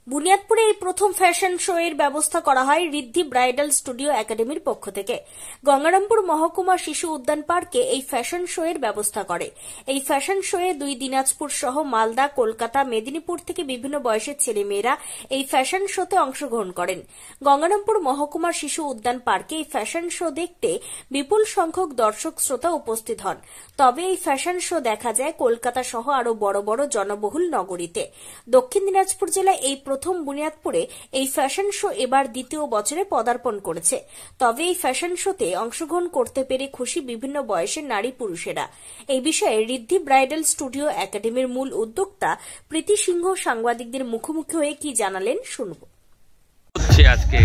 বুনিয়াদপুরে এই প্রথম fashion show এর ব্যবস্থা করা হয় ঋদ্ধি ব্রাইডাল স্টুডিও একাডেমির পক্ষ থেকে। গঙ্গারামপুর মহকুমা শিশু উদ্যান পার্কে এই ফ্যাশন শো এর ব্যবস্থা করে। এই ফ্যাশন শো এ দিনাজপুর সহ মালদা, কলকাতা, মেদিনীপুর থেকে বিভিন্ন বয়সের ছেলেমেয়েরা এই ফ্যাশন শোতে অংশগ্রহণ করেন। গঙ্গারামপুর মহকুমা শিশু উদ্যান পার্কে এই ফ্যাশন শো দেখতে বিপুল সংখ্যক দর্শক শ্রোতা উপস্থিত হন। তবে এই ফ্যাশন শো দেখা যায় কলকাতা সহ আরো বড় বড় জনবহুল নগরীতে। দক্ষিণ দিনাজপুর জেলায় এই প্রথম বুনিয়াদপুরে এই ফ্যাশন শো এবার দ্বিতীয় বছরে পদার্পণ করেছে। তবে এই ফ্যাশন শোতে অংশগ্রহণ করতে পেরে খুশি বিভিন্ন বয়সের নারী পুরুষেরা। এই বিষয়ে ঋদ্ধি ব্রাইডাল স্টুডিও একাডেমির মূল উদ্যোক্তা প্রীতি সিংহ সাংবাদিকদের মুখোমুখি হয়ে কি জানালেন শুনব। আজকে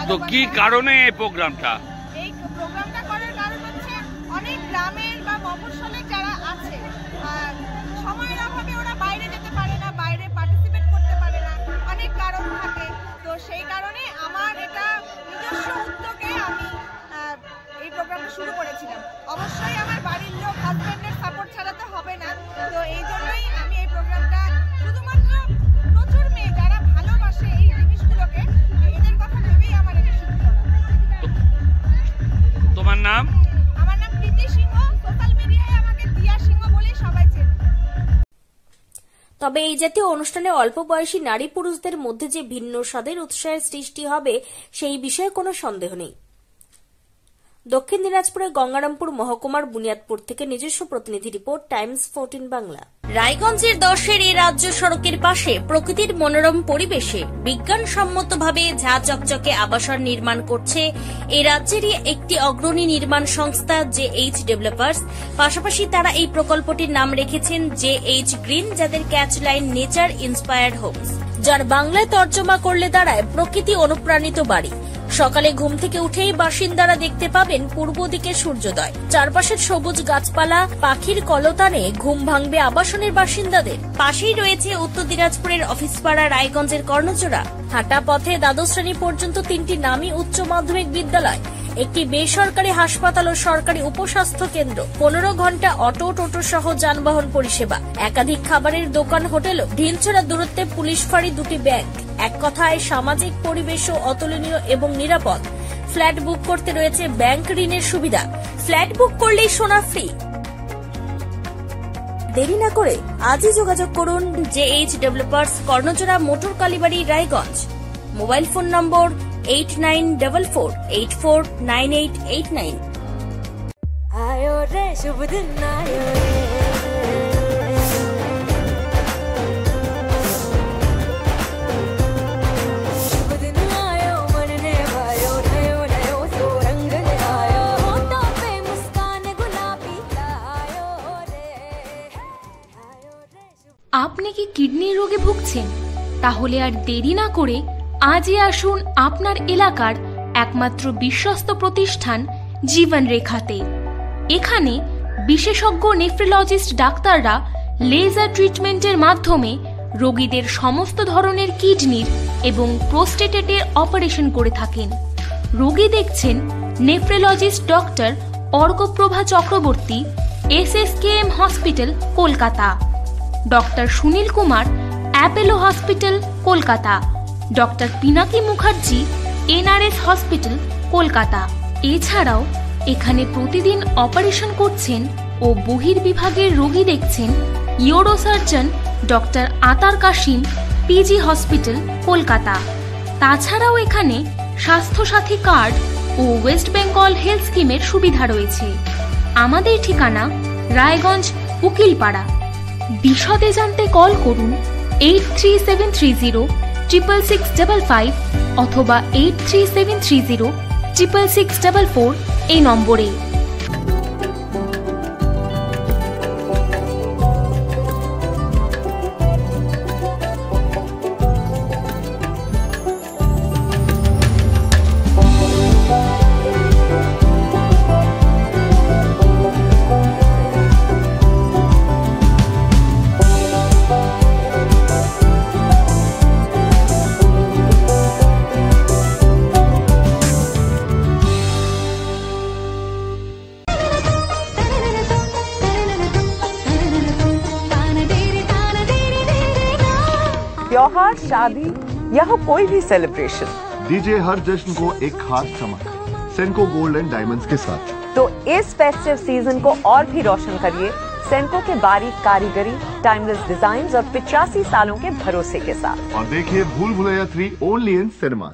তো কি কারণে এই প্রোগ্রামটা করার কারণ হচ্ছে অনেক গ্রামের বা মফস্বলের যারা আছে সময়ের অভাবে ওরা বাইরে যেতে পারে না, বাইরে পার্টিসিপেট করতে পারে না, অনেক কারণ থাকে। তো সেই কারণে আমার এটা নিজস্ব উদ্যোগে আমি এই প্রোগ্রামটা শুরু করেছিলাম। অবশ্যই আমার বাড়ির লোক, হাজব্যান্ডের সাপোর্ট ছাড়া তো হবে না। তো এই জন্যই আমি এই প্রোগ্রামটা শুধুমাত্র প্রচুর মেয়ে যারা ভালোবাসে এই জিনিসগুলোকে, এদের কথা ভেবেই আমার এটা শুরু করা। তোমার নাম? আমার নাম প্রীতি সিংহ, সোশ্যাল মিডিয়ায় আমাকে দিয়া সিংহ বলে সবাই চেনে। তবে এই জাতীয় অনুষ্ঠানে অল্প বয়সী নারী পুরুষদের মধ্যে যে ভিন্ন স্বাদের উৎসাহের সৃষ্টি হবে সেই বিষয়ে কোনো সন্দেহ নেই। দক্ষিণ দিনাজপুরের গঙ্গারামপুর মহকুমার বুনিয়াদপুর থেকে নিজস্ব প্রতিনিধি রিপোর্ট, টাইমস 14 বাংলা। রায়গঞ্জের 10-এর এই রাজ্য সড়কের পাশে প্রকৃতির মনোরম পরিবেশে বিজ্ঞানসম্মতভাবে ঝা চকচকে আবাসন নির্মাণ করছে এই রাজ্যেরই একটি অগ্রণী নির্মাণ সংস্থা JH ডেভেলপার্স। পাশাপাশি তারা এই প্রকল্পটির নাম রেখেছেন JH গ্রিন, যাদের ক্যাচলাইন নেচার ইন্সপায়ার্ড হোমস, যার বাংলায় তর্জমা করলে দাঁড়ায় প্রকৃতি অনুপ্রাণিত বাড়ি। সকালে ঘুম থেকে উঠেই বাসিন্দারা দেখতে পাবেন পূর্ব দিকে সূর্যোদয়। চারপাশের সবুজ গাছপালা, পাখির কলতানে ঘুম ভাঙবে আবাসনের বাসিন্দাদের। পাশেই রয়েছে উত্তর দিনাজপুরের অফিসপাড়া রায়গঞ্জের কর্ণজোড়া। হাঁটা পথে দ্বাদশ শ্রেণী পর্যন্ত 3টি নামী উচ্চ মাধ্যমিক বিদ্যালয়, একটি বেসরকারি হাসপাতাল ও সরকারি উপস্বাস্থ্য কেন্দ্র, 15 ঘন্টা অটো, টোটো সহ যানবাহন পরিষেবা, একাধিক খাবারের দোকান, হোটেলও, ঢিলছড়া দূরত্বে পুলিশ ফাঁড়ি, 2টি ব্যাংক। এক কথায় সামাজিক পরিবেশও অতুলনীয় এবং নিরাপদ। ফ্ল্যাট বুক করতে রয়েছে ব্যাংক ঋণের সুবিধা। ফ্ল্যাট বুক করলেই সোনা ফ্রি। দেরি না করে আজই যোগাযোগ করুন JH developers, Karnajora, motor Kalibari, Raiganj. Mobile phone number 8944849889। आयो रे शुभ दिन आयो रे, शुभ दिन आयो मन ने भायो, नयो नयो सो रंग ले आयो, होठों पे मुस्कान गुलाबी आयो रे, आयो रे। আপনি কি কিডনি রোগে ভুগছেন? তাহলে আর দেরি না করে আজই আসুন আপনার এলাকার একমাত্র বিশ্বস্ত প্রতিষ্ঠান জীবন রেখাতে। এখানে বিশেষজ্ঞ নেফ্রোলজিস্ট ডাক্তাররা লেজার ট্রিটমেন্টের মাধ্যমে রোগীদের সমস্ত ধরনের কিডনির এবং প্রোস্টেটের অপারেশন করে থাকেন। রোগী দেখছেন nephrologist doctor Arkaprava Chakraborty, SSKM hospital, Kolkata. Doctor Sunil Kumar, Apollo hospital, Kolkata. Doctor Pinaki Mukherjee, NRS hospital, Kolkata. এছাড়াও এখানে প্রতিদিন অপারেশন করছেন ও বহির্বিভাগের রোগী দেখছেন ইউরোসার্জন ডক্টর আতার কাশিম, PG হসপিটাল, কলকাতা। তাছাড়াও এখানে স্বাস্থ্যসাথী কার্ড ও ওয়েস্ট বেঙ্গল হেলথ স্কিমের সুবিধা রয়েছে। আমাদের ঠিকানা রায়গঞ্জ, উকিলপাড়া। বিশদে জানতে কল করুন 8373066655 অথবা 8373066644 এই নম্বরে। त्योहार, शादी या हो कोई भी सेलिब्रेशन, दीजिए हर जश्न को एक खास चमक सेनको गोल्ड एंड डायमंड्स के साथ। तो इस फेस्टिव सीजन को और भी रोशन करिए सेनको के बारीक कारीगरी, टाइमलेस डिजाइन और 85 सालों के भरोसे के साथ। और देखिए भूल भुलैया 3 ओनली इन सिनेमा।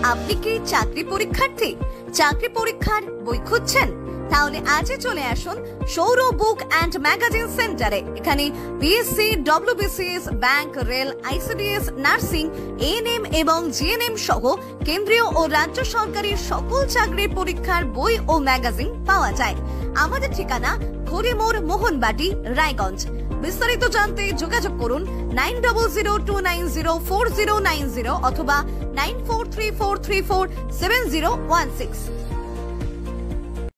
আপনি কি চাকরি পরীক্ষার্থী? চাকরি পরীক্ষার বই খুঁজছেন? তাহলে আজই চলে আসুন সৌর বুক অ্যান্ড ম্যাগাজিন সেন্টারে। এখানে BSc, WBCS, bank, rail, ICDS, nursing, ANM এবং জিএনএম সহ কেন্দ্রীয় ও রাজ্য সরকারের সকল চাকরির পরীক্ষার বই ও ম্যাগাজিন পাওয়া যায়। আমাদের ঠিকানা খড়িমোড়, মোহনবাটি, রায়গঞ্জ। বিস্তারিত জানতে যোগাযোগ করুন 9002904090 অথবা 9434347016।